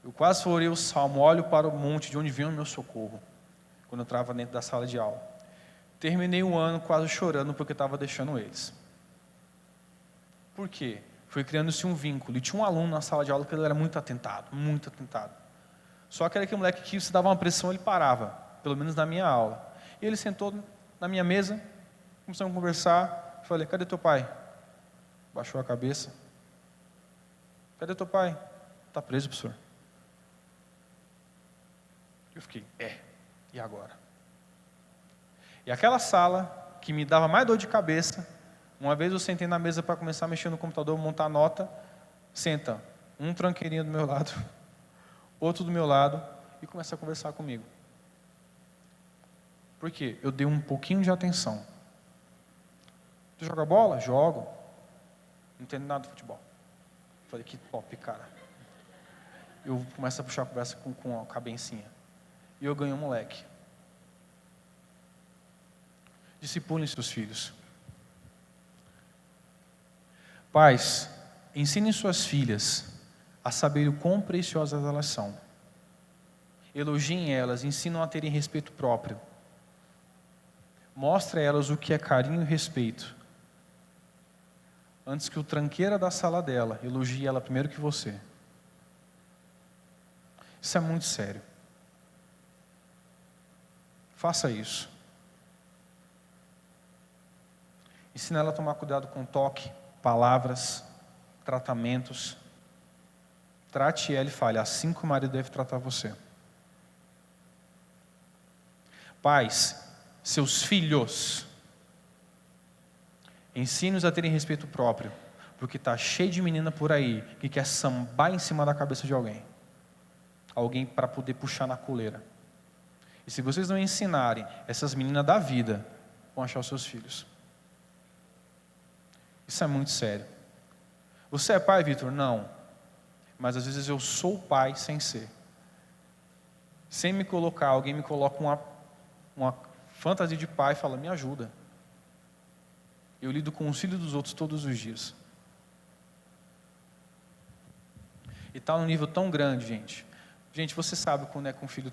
Eu quase orei o salmo, olho para o monte de onde vem o meu socorro, quando eu estava dentro da sala de aula. Terminei o ano quase chorando porque estava deixando eles. Por quê? Foi criando-se um vínculo. E tinha um aluno na sala de aula que ele era muito atentado, muito atentado. Só que era aquele moleque que se dava uma pressão, ele parava, pelo menos na minha aula. E ele sentou na minha mesa, começamos a conversar, falei, cadê teu pai? Baixou a cabeça. Cadê teu pai? Está preso, professor. Eu fiquei, e agora? E aquela sala, que me dava mais dor de cabeça, uma vez eu sentei na mesa para começar a mexer no computador, montar nota, senta um tranqueirinho do meu lado, outro do meu lado, e começa a conversar comigo. Por quê? Eu dei um pouquinho de atenção. Tu joga bola? Jogo. Não entendo nada de futebol. Falei, que top, cara. Eu começo a puxar a conversa com a cabecinha. E eu ganho um moleque. Discipulem seus filhos. Pais, ensinem suas filhas a saber o quão preciosas elas são. Elogiem elas, ensinam a terem respeito próprio. Mostre a elas o que é carinho e respeito. Antes que o tranqueira da sala dela elogie ela primeiro que você. Isso é muito sério. Faça isso. Ensina ela a tomar cuidado com toque, palavras, tratamentos. Trate ela e fale, assim que o marido deve tratar você. Pais, seus filhos, ensine-os a terem respeito próprio, porque está cheio de menina por aí que quer sambar em cima da cabeça de alguém. Alguém para poder puxar na coleira. E se vocês não ensinarem essas meninas da vida, vão achar os seus filhos. Isso é muito sério. Você é pai, Vitor? Não. Mas às vezes eu sou pai sem ser. Sem me colocar, alguém me coloca uma fantasia de pai e fala, me ajuda. Eu lido com os filhos dos outros todos os dias. E está num nível tão grande, gente. Gente, você sabe quando é que um filho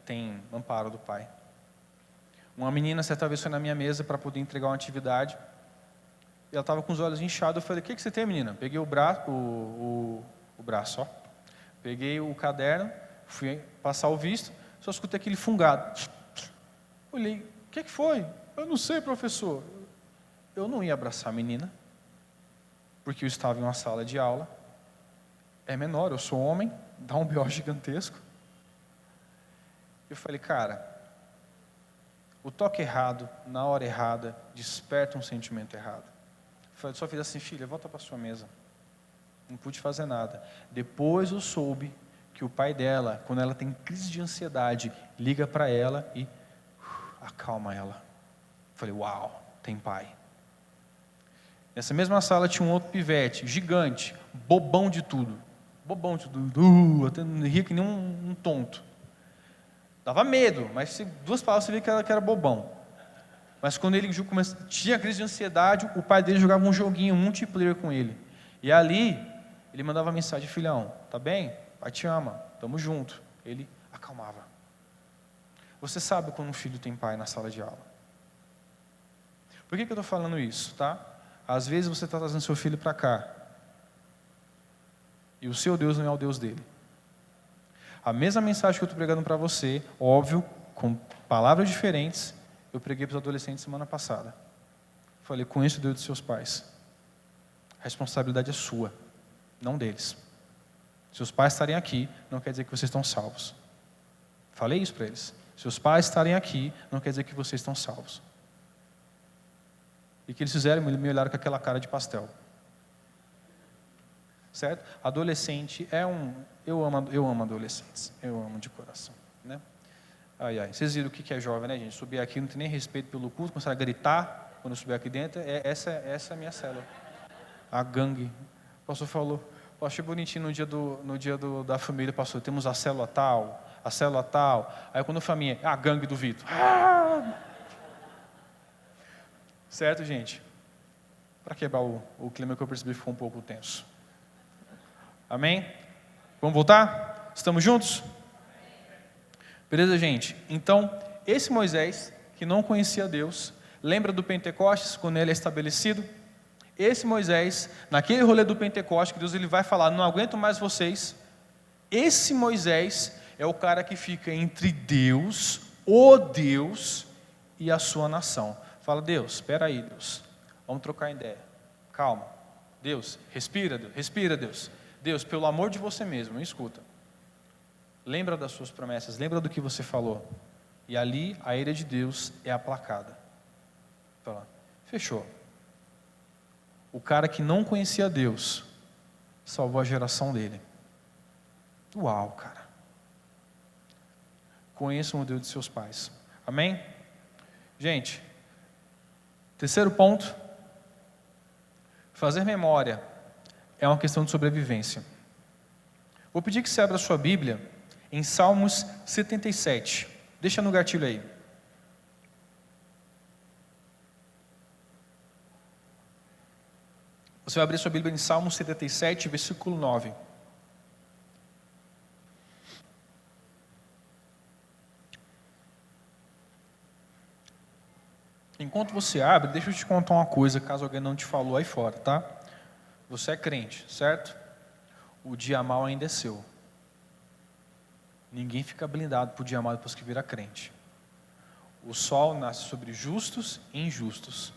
tem amparo do pai. Uma menina, certa vez, foi na minha mesa para poder entregar uma atividade. E ela estava com os olhos inchados. Eu falei, o que você tem, menina? Peguei o braço, ó. Peguei o caderno, fui passar o visto, só escutei aquele fungado. Olhei, o que foi? Eu não sei, professor. Eu não ia abraçar a menina, porque eu estava em uma sala de aula. É menor, eu sou homem, dá um B.O. gigantesco. Eu falei, cara, o toque errado, na hora errada, desperta um sentimento errado. Eu só fiz assim, filha, volta para sua mesa. Não pude fazer nada. Depois eu soube que o pai dela, quando ela tem crise de ansiedade, liga para ela e acalma ela. Falei, uau, tem pai. Nessa mesma sala tinha um outro pivete, gigante, bobão de tudo. Bobão de tudo, até ria que nem um tonto. Dava medo, mas duas palavras você via que era bobão. Mas quando ele tinha crise de ansiedade, o pai dele jogava um joguinho, um multiplayer com ele. E ali, ele mandava mensagem: filhão, tá bem? Pai te ama, tamo junto. Ele acalmava. Você sabe quando um filho tem pai na sala de aula. Por que eu estou falando isso, tá? Às vezes você está trazendo seu filho para cá, e o seu Deus não é o Deus dele. A mesma mensagem que eu estou pregando para você, óbvio, com palavras diferentes, eu preguei para os adolescentes semana passada. Falei: conheço o Deus dos seus pais. A responsabilidade é sua, não deles. Seus pais estarem aqui, não quer dizer que vocês estão salvos. Falei isso para eles. Seus pais estarem aqui, não quer dizer que vocês estão salvos. E o que eles fizeram? Me olharam com aquela cara de pastel. Certo? Adolescente é eu amo adolescentes. Eu amo de coração, né? Ai, ai. Vocês viram o que é jovem, né, gente? Subir aqui, não tem nem respeito pelo culto, começar a gritar quando eu subir aqui dentro. Essa é a minha célula. A gangue. O pastor falou, eu achei bonitinho no dia da família, pastor, temos a célula tal. Aí quando foi a minha, a gangue do Vitor. Certo, gente? Para quebrar o clima que eu percebi ficou um pouco tenso. Amém? Vamos voltar? Estamos juntos? Beleza, gente? Então, esse Moisés, que não conhecia Deus, lembra do Pentecostes, quando ele é estabelecido? Esse Moisés, naquele rolê do Pentecostes, que Deus ele vai falar: não aguento mais vocês. Esse Moisés é o cara que fica entre Deus, o Deus, e a sua nação. Fala: Deus, espera aí, Deus. Vamos trocar ideia. Calma. Deus, respira, Deus. Respira, Deus. Deus, pelo amor de você mesmo, me escuta. Lembra das suas promessas, lembra do que você falou. E ali a ira de Deus é aplacada. Fala: fechou. O cara que não conhecia Deus salvou a geração dele. Uau, cara. Conheçam o Deus de seus pais. Amém? Gente, terceiro ponto. Fazer memória é uma questão de sobrevivência. Vou pedir que você abra a sua Bíblia em Salmos 77. Deixa no gatilho aí. Você vai abrir sua Bíblia em Salmos 77, versículo 9. Enquanto você abre, deixa eu te contar uma coisa, caso alguém não te falou aí fora, tá? Você é crente, certo? O dia mal ainda é seu. Ninguém fica blindado por dia mal depois que vira crente. O sol nasce sobre justos e injustos.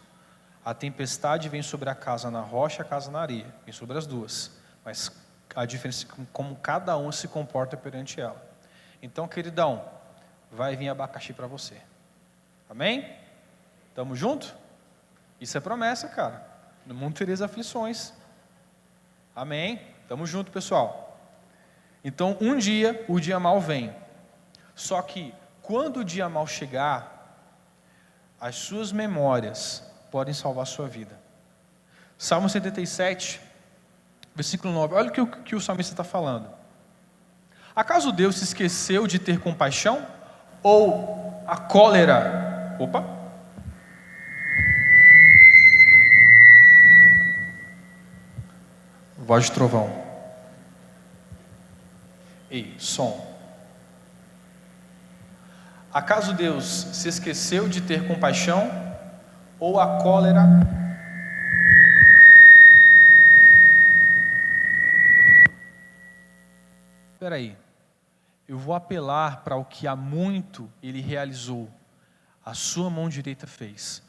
A tempestade vem sobre a casa na rocha e a casa na areia. Vem sobre as duas. Mas a diferença é como cada um se comporta perante ela. Então, queridão, vai vir abacaxi para você. Amém? Tamo junto? Isso é promessa, cara. No mundo tereis aflições. Amém? Tamo junto, pessoal. Então, um dia, o dia mal vem. Só que, quando o dia mal chegar, as suas memórias podem salvar a sua vida. Salmo 77, versículo 9. Olha o que o salmista está falando. Acaso Deus se esqueceu de ter compaixão? Ou a cólera? Opa! Voz de trovão. Ei, som. Acaso Deus se esqueceu de ter compaixão? Ou a cólera? Espera aí. Eu vou apelar para o que há muito Ele realizou. A sua mão direita fez.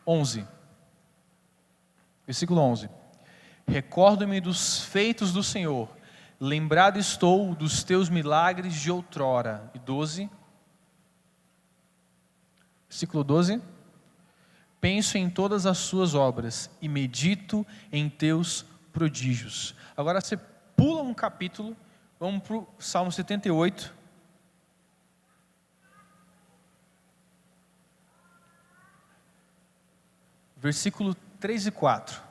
11. Versículo 11. Recordo-me dos feitos do Senhor. Lembrado estou dos teus milagres de outrora. E 12. Versículo 12. Penso em todas as suas obras e medito em teus prodígios. Agora você pula um capítulo, vamos para o Salmo 78. Versículo 3 e 4.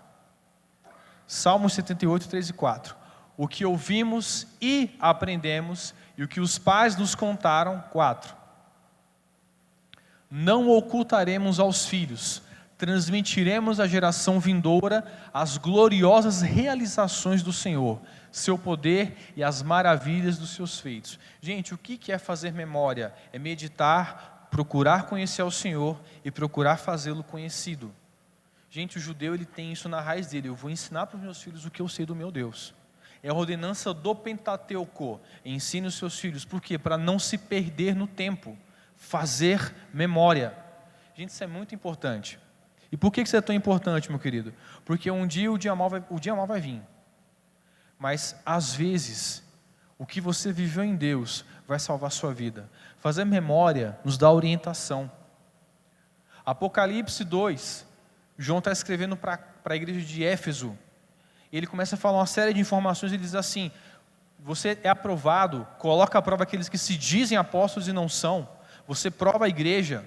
Salmo 78, 3 e 4. O que ouvimos e aprendemos, e o que os pais nos contaram, 4. Não ocultaremos aos filhos, transmitiremos à geração vindoura as gloriosas realizações do Senhor, seu poder e as maravilhas dos seus feitos. Gente, o que é fazer memória? É meditar, procurar conhecer ao Senhor e procurar fazê-lo conhecido. Gente, o judeu ele tem isso na raiz dele. Eu vou ensinar para os meus filhos o que eu sei do meu Deus. É a ordenança do Pentateuco. Ensine os seus filhos. Por quê? Para não se perder no tempo. Fazer memória. Gente, isso é muito importante. E por que isso é tão importante, meu querido? Porque um dia o dia mal vai vir. Mas, às vezes, o que você viveu em Deus vai salvar a sua vida. Fazer memória nos dá orientação. Apocalipse 2, João está escrevendo para a igreja de Éfeso. Ele começa a falar uma série de informações. Ele diz assim: você é aprovado, coloca à prova aqueles que se dizem apóstolos e não são. Você prova a igreja,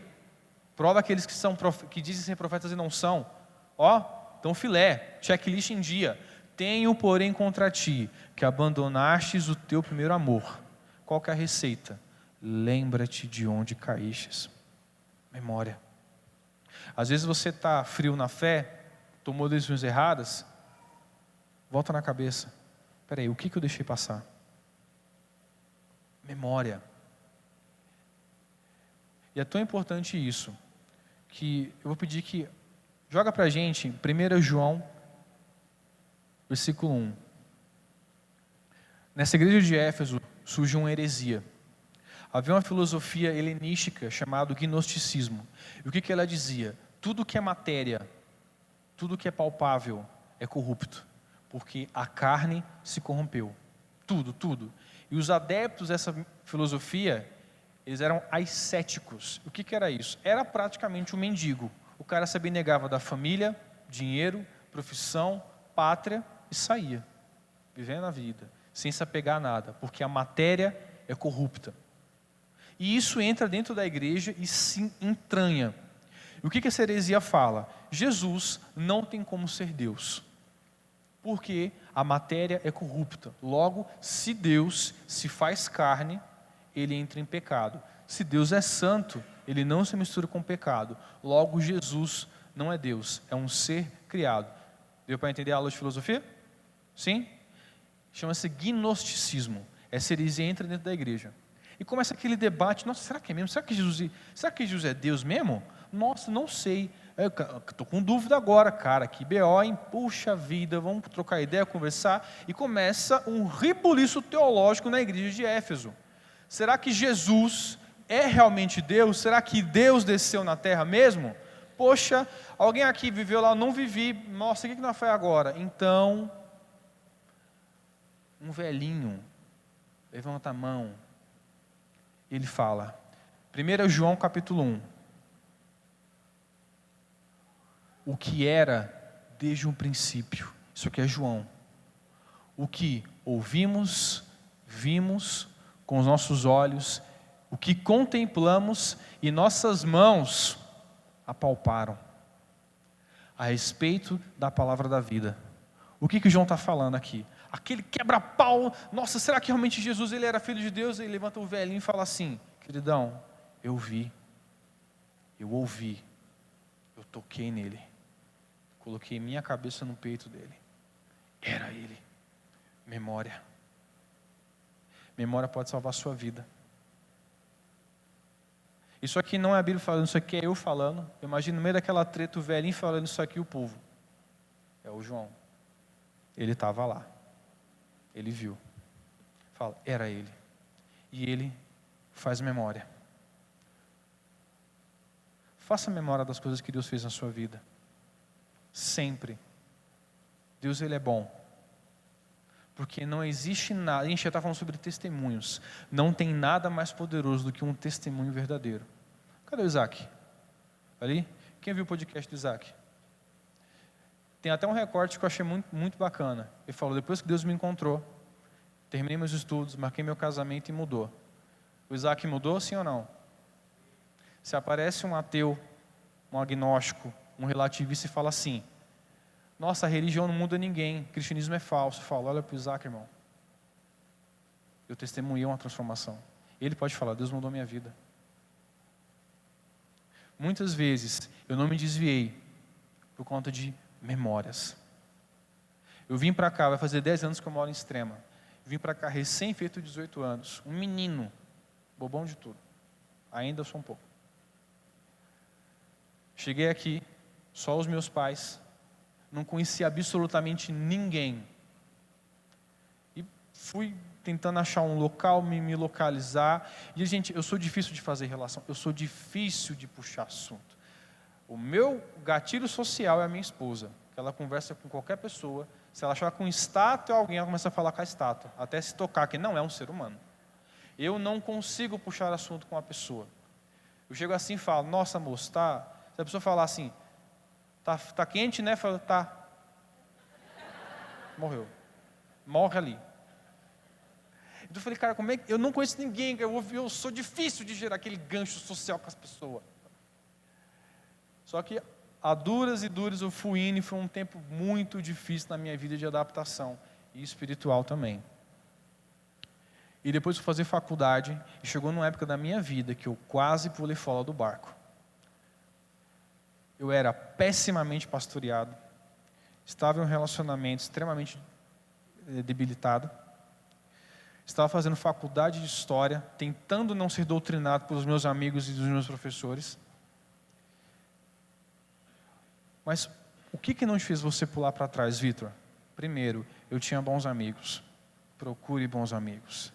prova aqueles que dizem ser profetas e não são. Então filé, checklist em dia. Tenho, porém, contra ti, que abandonastes o teu primeiro amor. Qual que é a receita? Lembra-te de onde caístes. Memória. Às vezes você está frio na fé, tomou decisões erradas, volta na cabeça. Espera aí, o que eu deixei passar? Memória. E é tão importante isso, que eu vou pedir que joga para a gente 1 João, versículo 1. Nessa igreja de Éfeso surge uma heresia. Havia uma filosofia helenística chamada gnosticismo. E o que ela dizia? Tudo que é matéria, tudo que é palpável é corrupto, porque a carne se corrompeu. Tudo. E os adeptos dessa filosofia, eles eram ascéticos. O que era isso? Era praticamente um mendigo. O cara se abnegava da família, dinheiro, profissão, pátria e saía, vivendo a vida, sem se apegar a nada, porque a matéria é corrupta. E isso entra dentro da igreja e se entranha. E o que essa heresia fala? Jesus não tem como ser Deus, porque a matéria é corrupta. Logo, se Deus se faz carne, ele entra em pecado. Se Deus é santo, ele não se mistura com pecado. Logo, Jesus não é Deus, é um ser criado. Deu para entender a aula de filosofia? Sim? Chama-se gnosticismo. Essa heresia entra dentro da igreja. E começa aquele debate: nossa, será que é mesmo? Será que Jesus é Deus mesmo? Nossa, não sei. Estou com dúvida agora, cara. Que BO, hein? Puxa vida, vamos trocar ideia, conversar. E começa um ribuliço teológico na igreja de Éfeso. Será que Jesus é realmente Deus? Será que Deus desceu na terra mesmo? Poxa, alguém aqui viveu lá? Não vivi. Nossa, o que nós faz agora? Então, um velhinho levanta a mão. Ele fala, 1 João capítulo 1, o que era desde um princípio, isso aqui é João, o que ouvimos, vimos com os nossos olhos, o que contemplamos e nossas mãos apalparam, a respeito da palavra da vida. O que João está falando aqui? Aquele quebra-pau, nossa, será que realmente Jesus ele era filho de Deus? Ele levanta o velhinho e fala assim: queridão, eu vi, eu ouvi, eu toquei nele, coloquei minha cabeça no peito dele, era ele. Memória. Memória pode salvar a sua vida. Isso aqui não é a Bíblia falando, isso aqui é eu falando. Eu imagino no meio daquela treta o velhinho falando isso aqui, o povo. É o João. Ele estava lá. Ele viu. Fala, era ele. E ele faz memória. Faça memória das coisas que Deus fez na sua vida. Sempre. Deus ele é bom. Porque não existe nada, a gente já está falando sobre testemunhos. Não tem nada mais poderoso do que um testemunho verdadeiro. Cadê o Isaac? Ali? Quem viu o podcast do Isaac? Tem até um recorte que eu achei muito, muito bacana. Ele falou, depois que Deus me encontrou, terminei meus estudos, marquei meu casamento e mudou. O Isaac mudou, sim ou não? Se aparece um ateu, um agnóstico, um relativista e fala assim, nossa, a religião não muda ninguém, o cristianismo é falso. Fala, olha para o Isaac, irmão. Eu testemunhei uma transformação. Ele pode falar, Deus mudou minha vida. muitas vezes eu não me desviei por conta de memórias. Eu vim para cá, vai fazer 10 anos que eu moro em Extrema. Vim para cá recém feito 18 anos, um menino, bobão de tudo. Ainda sou um pouco. Cheguei aqui, só os meus pais, não conhecia absolutamente ninguém. E fui tentando achar um local, me localizar. E, gente, eu sou difícil de fazer relação, eu sou difícil de puxar assunto. O meu gatilho social é a minha esposa, que ela conversa com qualquer pessoa. Se ela achar com estátua, alguém ela começa a falar com a estátua, até se tocar que não é um ser humano. Eu não consigo puxar assunto com a pessoa. Eu chego assim e falo, nossa moço, tá... Se a pessoa falar assim, tá quente, né? Falo, tá. Morreu. Morre ali. Então eu falei, cara, como é que... Eu não conheço ninguém, eu sou difícil de gerar aquele gancho social com as pessoas. Só que a duras e duras eu fui indo e foi um tempo muito difícil na minha vida de adaptação. E espiritual também. E depois fui fazer faculdade, e chegou numa época da minha vida que eu quase pulei fora do barco. Eu era pessimamente pastoreado, estava em um relacionamento extremamente debilitado, estava fazendo faculdade de História, tentando não ser doutrinado pelos meus amigos e dos meus professores. Mas o que não te fez você pular para trás, Vitor? Primeiro, eu tinha bons amigos. Procure bons amigos.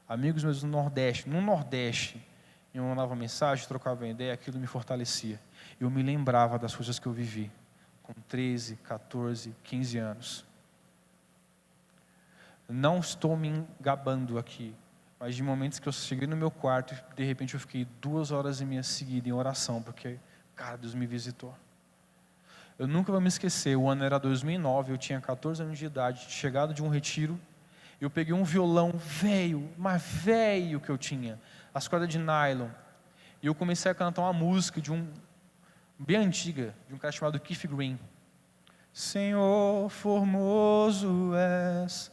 Amigos meus no Nordeste. No Nordeste, eu mandava mensagem, trocava ideia, aquilo me fortalecia. Eu me lembrava das coisas que eu vivi, com 13, 14, 15 anos. Não estou me gabando aqui, mas de momentos que eu cheguei no meu quarto e de repente eu fiquei 2 horas e meia seguidas em oração, porque, cara, Deus me visitou. Eu nunca vou me esquecer, o ano era 2009, eu tinha 14 anos de idade, chegado de um retiro, eu peguei um violão velho, mais velho que eu tinha, as cordas de nylon, e eu comecei a cantar uma música bem antiga, de um cara chamado Keith Green. Senhor, formoso és,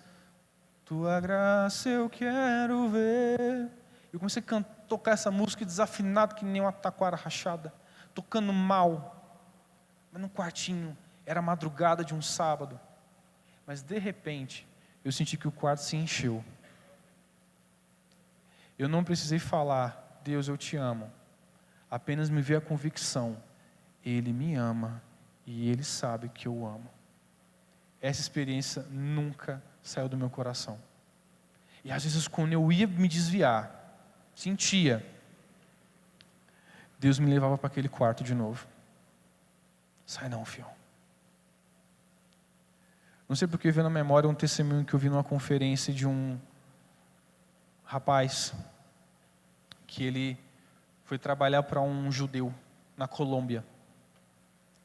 tua graça eu quero ver. Eu comecei a tocar essa música desafinado que nem uma taquara rachada, tocando mal, mas num quartinho, era madrugada de um sábado, mas de repente, eu senti que o quarto se encheu. Eu não precisei falar, Deus eu te amo, apenas me veio a convicção, Ele me ama e Ele sabe que eu amo. Essa experiência nunca saiu do meu coração. E às vezes quando eu ia me desviar, sentia, Deus me levava para aquele quarto de novo. Sai não, filho. Não sei porque veio na memória um testemunho que eu vi numa conferência de um rapaz que ele foi trabalhar para um judeu na Colômbia.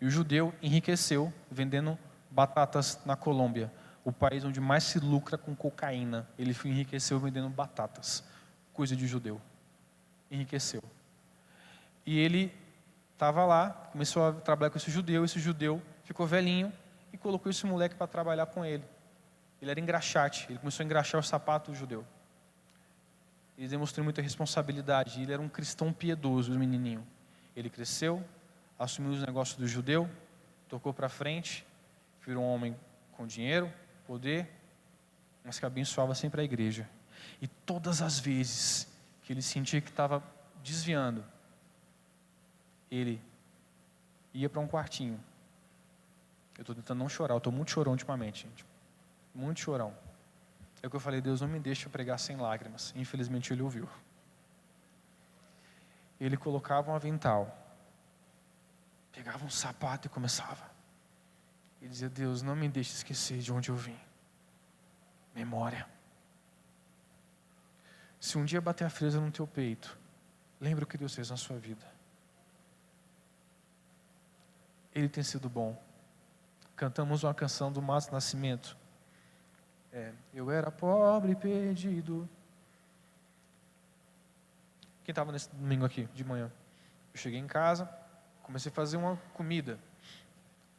E o judeu enriqueceu vendendo batatas na Colômbia, o país onde mais se lucra com cocaína. Ele enriqueceu vendendo batatas, coisa de judeu. Enriqueceu. E ele estava lá, começou a trabalhar com esse judeu ficou velhinho e colocou esse moleque para trabalhar com ele. Ele era engraxate, ele começou a engraxar o sapato do judeu. Ele demonstrou muita responsabilidade, ele era um cristão piedoso, o menininho. Ele cresceu, assumiu os negócios do judeu, tocou para frente, virou um homem com dinheiro, poder, mas que abençoava sempre a igreja. E todas as vezes que ele sentia que estava desviando, ele ia para um quartinho. Eu estou tentando não chorar, eu estou muito chorão ultimamente, gente. Muito chorão. É o que eu falei, Deus não me deixa pregar sem lágrimas. Infelizmente ele ouviu. Ele colocava um avental, pegava um sapato e começava. Ele dizia, Deus, não me deixe esquecer de onde eu vim. Memória. Se um dia bater a fresa no teu peito, lembra o que Deus fez na sua vida. Ele tem sido bom. Cantamos uma canção do Márcio Nascimento. Eu era pobre e perdido. Quem estava nesse domingo aqui, de manhã? Eu cheguei em casa, comecei a fazer uma comida.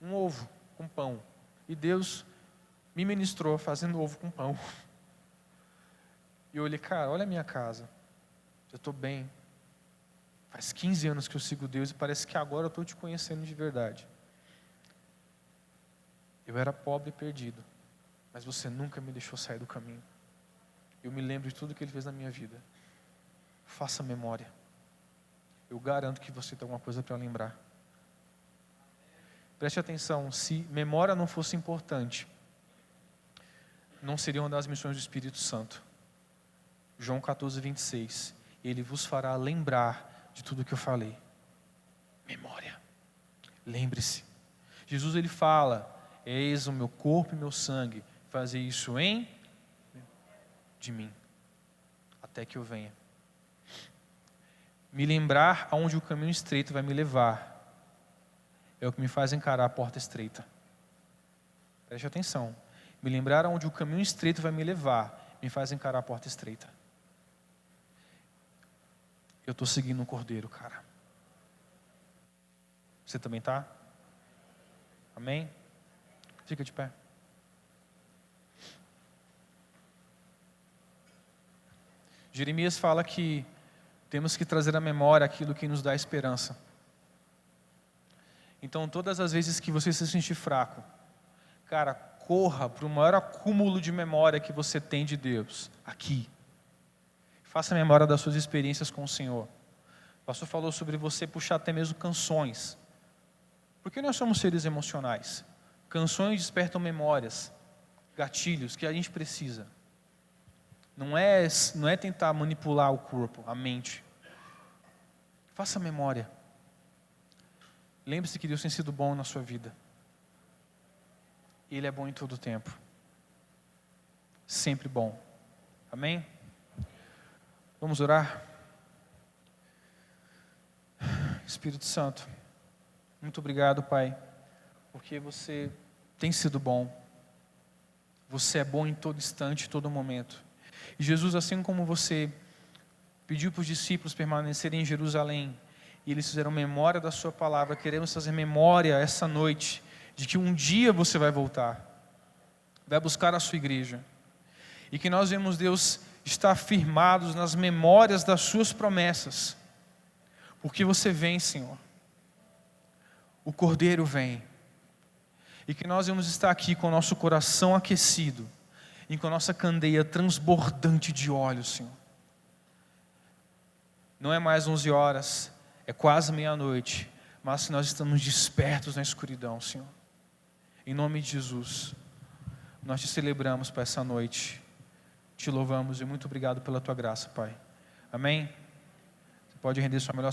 Um ovo com pão. E Deus me ministrou fazendo ovo com pão. E eu olhei, cara, olha a minha casa. Eu estou bem. Faz 15 anos que eu sigo Deus e parece que agora eu estou te conhecendo de verdade. Eu era pobre e perdido, mas você nunca me deixou sair do caminho. Eu me lembro de tudo que Ele fez na minha vida. Faça memória. Eu garanto que você tem alguma coisa para lembrar. Preste atenção, se memória não fosse importante, não seria uma das missões do Espírito Santo. João 14, 26. Ele vos fará lembrar de tudo que eu falei. Memória. Lembre-se. Jesus, ele fala, eis o meu corpo e meu sangue, fazer isso de mim, até que eu venha. Me lembrar aonde o caminho estreito vai me levar, é o que me faz encarar a porta estreita. Preste atenção. Me lembrar aonde o caminho estreito vai me levar, me faz encarar a porta estreita. Eu estou seguindo um cordeiro, cara. Você também está? Amém? Fica de pé. Jeremias fala que temos que trazer à memória aquilo que nos dá esperança. Então, todas as vezes que você se sentir fraco, cara, corra para o maior acúmulo de memória que você tem de Deus, aqui. Faça memória das suas experiências com o Senhor. O pastor falou sobre você puxar até mesmo canções. Porque nós somos seres emocionais. Canções despertam memórias, gatilhos que a gente precisa. Não é tentar manipular o corpo, a mente. Faça memória. Lembre-se que Deus tem sido bom na sua vida. Ele é bom em todo o tempo. Sempre bom. Amém? Vamos orar? Espírito Santo, muito obrigado, Pai, porque você tem sido bom. Você é bom em todo instante, em todo momento. E Jesus, assim como você pediu para os discípulos permanecerem em Jerusalém, e eles fizeram memória da sua palavra, queremos fazer memória essa noite, de que um dia você vai voltar, vai buscar a sua igreja, e que nós vemos Deus estar firmados nas memórias das suas promessas, porque você vem, Senhor, o Cordeiro vem, e que nós vamos estar aqui com o nosso coração aquecido, e com a nossa candeia transbordante de óleo, Senhor. Não é mais 11 horas, é quase meia-noite, mas nós estamos despertos na escuridão, Senhor. Em nome de Jesus, nós te celebramos para essa noite, te louvamos e muito obrigado pela tua graça, Pai. Amém? Você pode render sua melhor